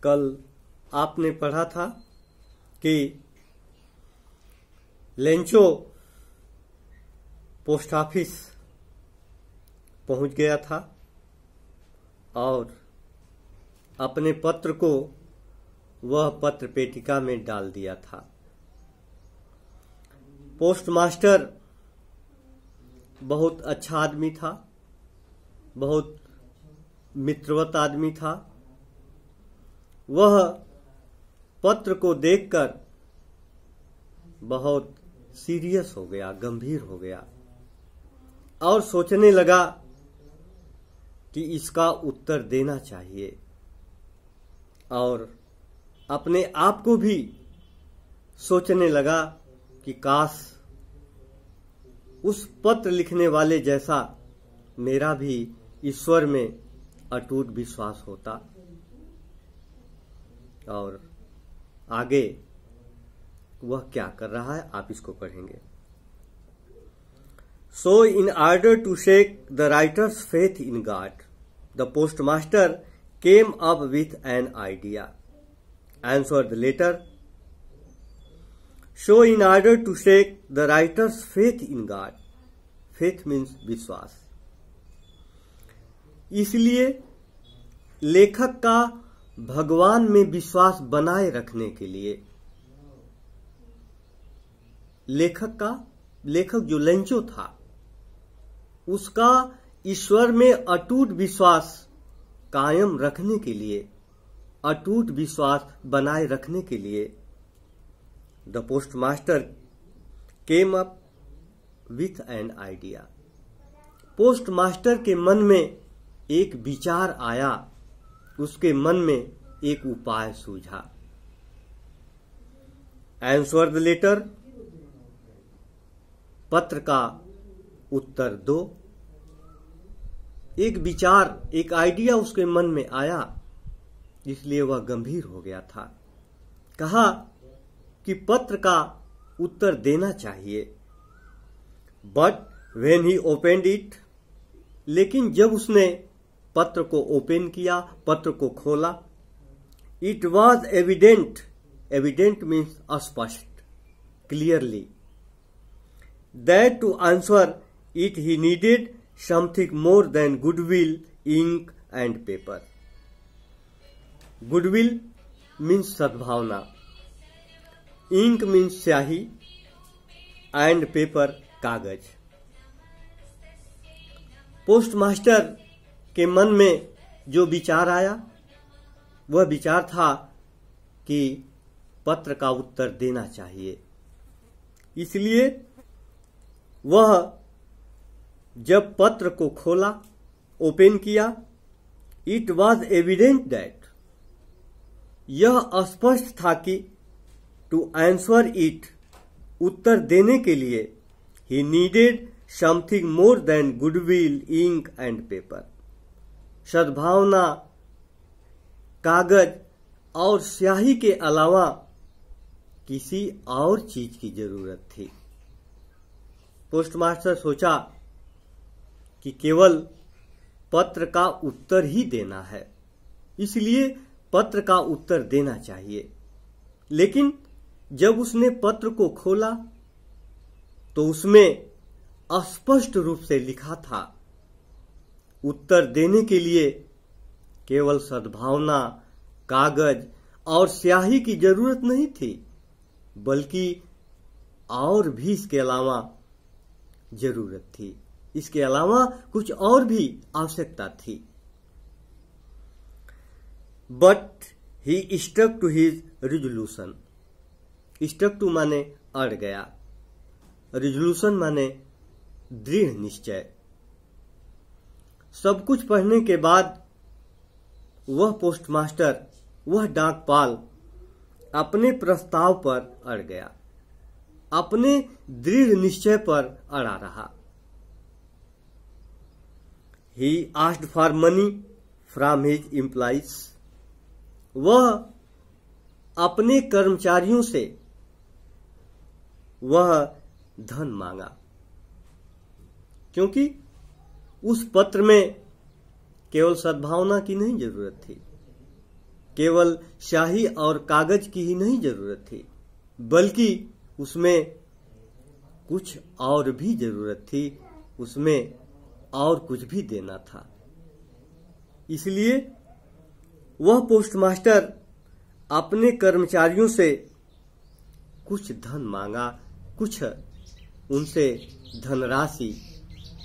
कल आपने पढ़ा था कि लेंचो पोस्ट ऑफिस पहुंच गया था और अपने पत्र को वह पत्र पेटिका में डाल दिया था। पोस्टमास्टर बहुत अच्छा आदमी था, बहुत मित्रवत आदमी था। वह पत्र को देखकर बहुत सीरियस हो गया, गंभीर हो गया और सोचने लगा कि इसका उत्तर देना चाहिए और अपने आप को भी सोचने लगा कि काश उस पत्र लिखने वाले जैसा मेरा भी ईश्वर में अटूट विश्वास होता। और आगे वह क्या कर रहा है आप इसको पढ़ेंगे। So in order to shake the writer's faith in God, the postmaster came up with an idea. Answer the letter. So in order to shake the writer's faith in God, faith means विश्वास। इसलिए लेखक का भगवान में विश्वास बनाए रखने के लिए लेखक जो लेंचो था उसका ईश्वर में अटूट विश्वास कायम रखने के लिए, अटूट विश्वास बनाए रखने के लिए the postmaster came up with an idea. Postmaster के मन में एक विचार आया, उसके मन में एक उपाय सूझा। आंसर द लेटर, पत्र का उत्तर दो। एक विचार, एक आइडिया उसके मन में आया, इसलिए वह गंभीर हो गया था। कहा कि पत्र का उत्तर देना चाहिए। But when he opened it, लेकिन जब उसने पत्र को ओपन किया, पत्र को खोला, it was evident, evident means स्पष्ट, clearly, that to answer it he needed something more than goodwill, ink and paper. Goodwill means सद्भावना, इंक मीन्स स्याही एंड पेपर कागज। पोस्टमास्टर के मन में जो विचार आया वह विचार था कि पत्र का उत्तर देना चाहिए। इसलिए वह जब पत्र को खोला, ओपन किया, इट वॉज एविडेंट दैट, यह स्पष्ट था कि टू आंसर इट, उत्तर देने के लिए, he needed something more than goodwill, ink and paper, सद्भावना, कागज और स्याही के अलावा किसी और चीज की जरूरत थी। पोस्टमास्टर सोचा कि केवल पत्र का उत्तर ही देना है, इसलिए पत्र का उत्तर देना चाहिए। लेकिन जब उसने पत्र को खोला तो उसमें स्पष्ट रूप से लिखा था, उत्तर देने के लिए केवल सद्भावना, कागज और स्याही की जरूरत नहीं थी, बल्कि और भी इसके अलावा जरूरत थी, इसके अलावा कुछ और भी आवश्यकता थी। But he stuck to his resolution. Stuck to माने अड़ गया, रिजोल्यूशन माने दृढ़ निश्चय। सब कुछ पढ़ने के बाद वह पोस्टमास्टर, वह डाकपाल अपने प्रस्ताव पर अड़ गया, अपने दृढ़ निश्चय पर अड़ा रहा। He asked for money from his employees. वह अपने कर्मचारियों से वह धन मांगा, क्योंकि उस पत्र में केवल सद्भावना की नहीं जरूरत थी, केवल स्याही और कागज की ही नहीं जरूरत थी, बल्कि उसमें कुछ और भी जरूरत थी, उसमें और कुछ भी देना था। इसलिए वह पोस्टमास्टर अपने कर्मचारियों से कुछ धन मांगा, कुछ उनसे धनराशि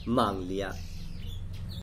मांग लिया।